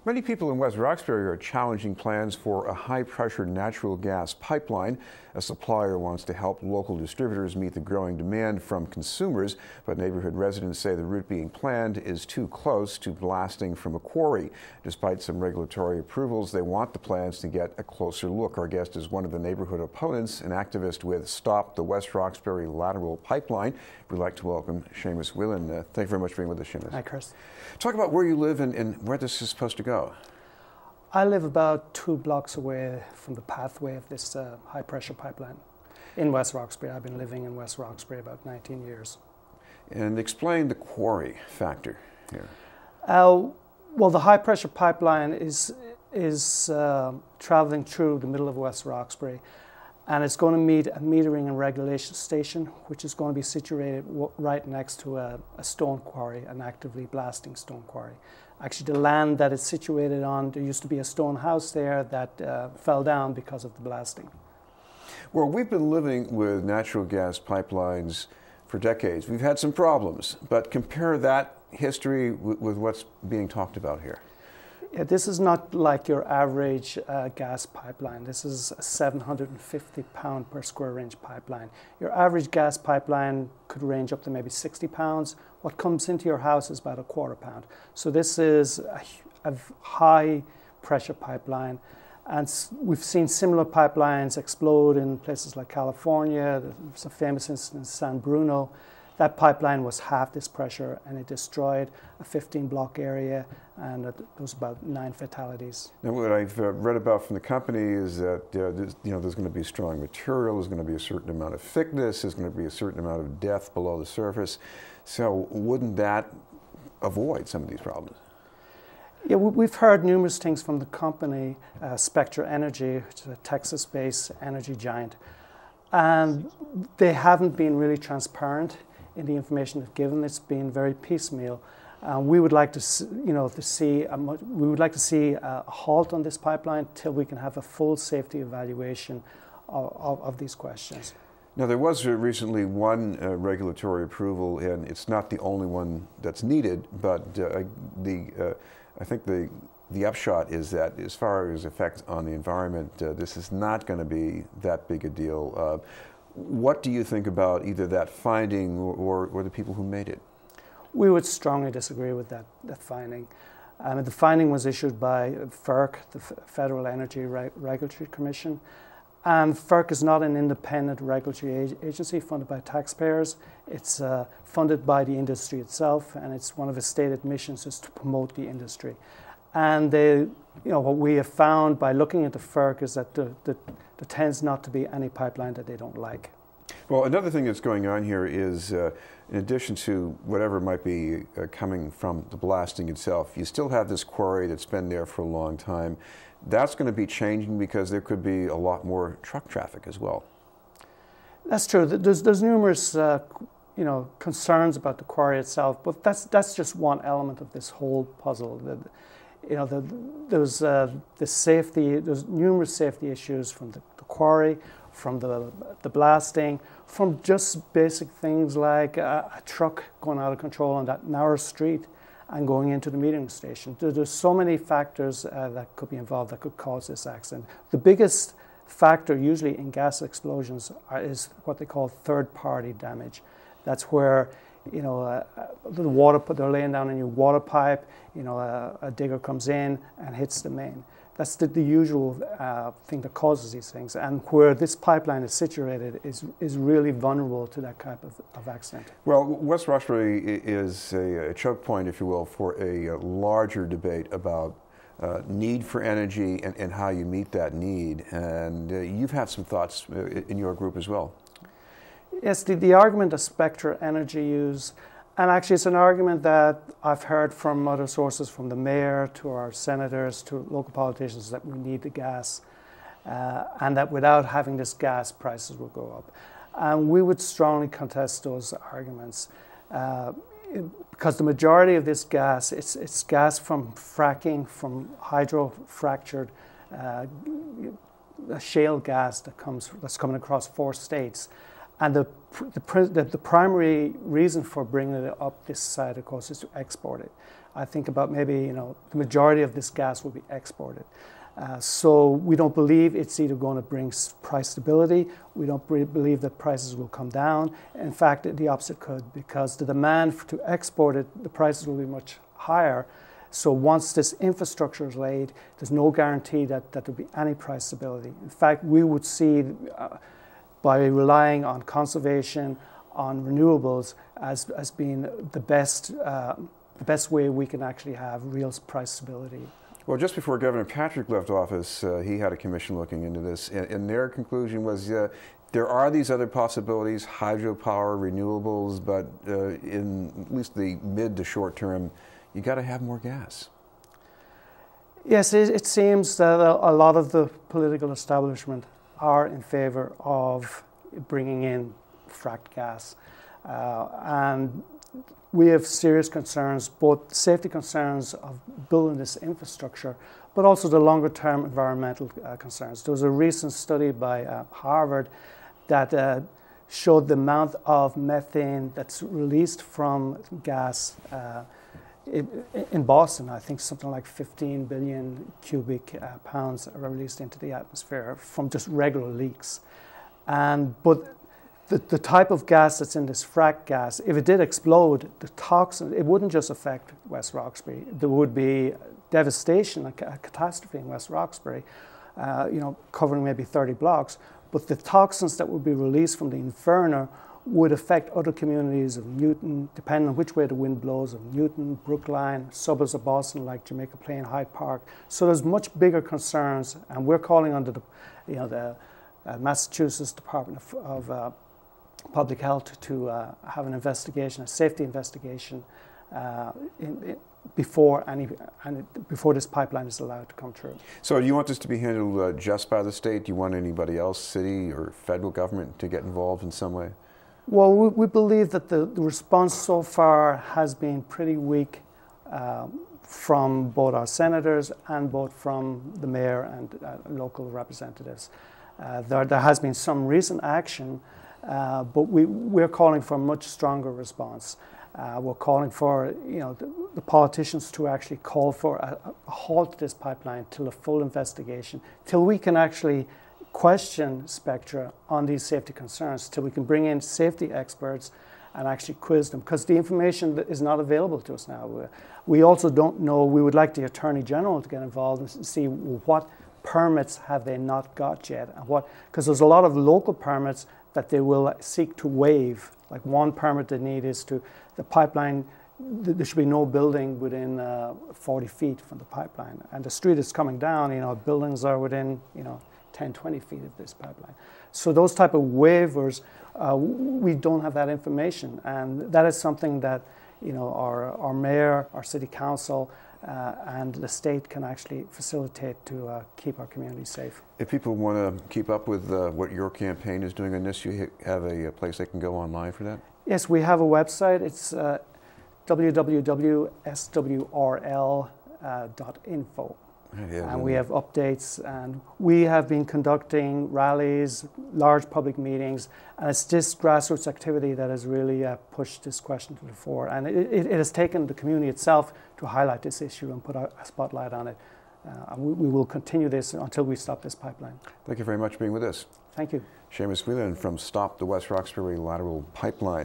Many people in West Roxbury are challenging plans for a high-pressure natural gas pipeline. A supplier wants to help local distributors meet the growing demand from consumers, but neighborhood residents say the route being planned is too close to blasting from a quarry. Despite some regulatory approvals, they want the plans to get a closer look. Our guest is one of the neighborhood opponents, an activist with Stop the West Roxbury Lateral Pipeline. We'd like to welcome Seamus Whelan. Thank you very much for being with us, Seamus. Hi, Chris. Talk about where you live and where this is supposed to go. I live about 2 blocks away from the pathway of this high-pressure pipeline in West Roxbury. I've been living in West Roxbury about 19 years. And explain the quarry factor here. Well, the high-pressure pipeline is traveling through the middle of West Roxbury, and it's going to meet a metering and regulation station, which is going to be situated right next to a stone quarry, an actively blasting stone quarry. Actually, the land that it's situated on, there used to be a stone house there that fell down because of the blasting. Well, we've been living with natural gas pipelines for decades. We've had some problems, but compare that history with what's being talked about here. Yeah, this is not like your average gas pipeline. This is a 750 pound per square inch pipeline. Your average gas pipeline could range up to maybe 60 pounds. What comes into your house is about a quarter pound. So this is a high pressure pipeline. And we've seen similar pipelines explode in places like California. There's a famous instance in San Bruno. That pipeline was half this pressure, and it destroyed a 15-block area, and there was about 9 fatalities. Now, what I've read about from the company is that there's going to be strong material, there's going to be a certain amount of thickness, there's going to be a certain amount of depth below the surface. So wouldn't that avoid some of these problems? Yeah, we've heard numerous things from the company, Spectra Energy, which is a Texas-based energy giant, and they haven't been really transparent in the information they've given. It's been very piecemeal. We would like to, see a halt on this pipeline till we can have a full safety evaluation of these questions. Now, there was recently one regulatory approval, and it's not the only one that's needed, but I think the upshot is that as far as effects on the environment, this is not going to be that big a deal. What do you think about either that finding or the people who made it? We would strongly disagree with that finding. The finding was issued by FERC, the Federal Energy Regulatory Commission. And FERC is not an independent regulatory agency funded by taxpayers. It's funded by the industry itself, and it's one of its stated missions is to promote the industry. And what we have found by looking into FERC is that there tends not to be any pipeline that they don't like. Well, another thing that's going on here is, in addition to whatever might be coming from the blasting itself, you still have this quarry that's been there for a long time. That's going to be changing because there could be a lot more truck traffic as well. That's true. There's numerous concerns about the quarry itself, but that's just one element of this whole puzzle. There's numerous safety issues from the quarry, from the blasting, from just basic things like a truck going out of control on that narrow street and going into the metering station. There's so many factors that could be involved that could cause this accident. The biggest factor usually in gas explosions is what they call third-party damage. That's where they're laying down a new water pipe, a digger comes in and hits the main. That's the usual thing that causes these things. And where this pipeline is situated is really vulnerable to that type of accident. Well, West Roxbury is a choke point, if you will, for a larger debate about need for energy and how you meet that need. And you've had some thoughts in your group as well. Yes, the argument that Spectra Energy use, and actually it's an argument that I've heard from other sources, from the mayor to our senators to local politicians, that we need the gas and that without having this gas, prices will go up. And we would strongly contest those arguments because the majority of this gas, it's gas from fracking, from hydro-fractured shale gas that's coming across 4 states. And the primary reason for bringing it up this side, of course, is to export it. I think about maybe the majority of this gas will be exported. So we don't believe it's either going to bring price stability. We don't believe that prices will come down. In fact, the opposite could, because the demand to export it, the prices will be much higher. So once this infrastructure is laid, there's no guarantee that there'll be any price stability. In fact, we would see by relying on conservation, on renewables as being the best way we can actually have real price stability. Well, just before Governor Patrick left office, he had a commission looking into this, and their conclusion was there are these other possibilities, hydropower, renewables, but in at least the mid to short term, you got to have more gas. Yes, it seems that a lot of the political establishment are in favor of bringing in fracked gas. And we have serious concerns, both safety concerns of building this infrastructure, but also the longer term environmental concerns. There was a recent study by Harvard that showed the amount of methane that's released from gas in Boston. I think something like 15 billion cubic pounds are released into the atmosphere from just regular leaks. But the type of gas that's in this frack gas, if it did explode, the toxin, it wouldn't just affect West Roxbury. There would be devastation, a catastrophe in West Roxbury, covering maybe 30 blocks. But the toxins that would be released from the inferno would affect other communities of Newton, depending on which way the wind blows, of Newton, Brookline, suburbs of Boston like Jamaica Plain, Hyde Park. So there's much bigger concerns, and we're calling on the Massachusetts Department of Public Health to have an investigation, a safety investigation, before this pipeline is allowed to come through. So do you want this to be handled just by the state? Do you want anybody else, city or federal government, to get involved in some way? Well, we believe that the response so far has been pretty weak from both our senators and both from the mayor and local representatives. There has been some recent action, but we're calling for a much stronger response. We're calling for the politicians to actually call for a halt to this pipeline till a full investigation, till we can actually question Spectra on these safety concerns, till we can bring in safety experts and actually quiz them, because the information is not available to us now. We also don't know. We would like the Attorney General to get involved and see what permits have they not got yet, and because there's a lot of local permits that they will seek to waive. Like one permit they need is to the pipeline. There should be no building within 40 feet from the pipeline, and the street is coming down. Buildings are within 10, 20 feet of this pipeline. So those type of waivers, we don't have that information, and that is something that our mayor, our city council, and the state can actually facilitate to keep our community safe. If people want to keep up with what your campaign is doing on this, you have a place they can go online for that? Yes, we have a website. It's www.swrl.info. And we have updates, and we have been conducting rallies, large public meetings, and it's this grassroots activity that has really pushed this question to the fore. And it has taken the community itself to highlight this issue and put a spotlight on it. And we will continue this until we stop this pipeline. Thank you very much for being with us. Thank you. Seamus Whelan from Stop the West Roxbury Lateral Pipeline.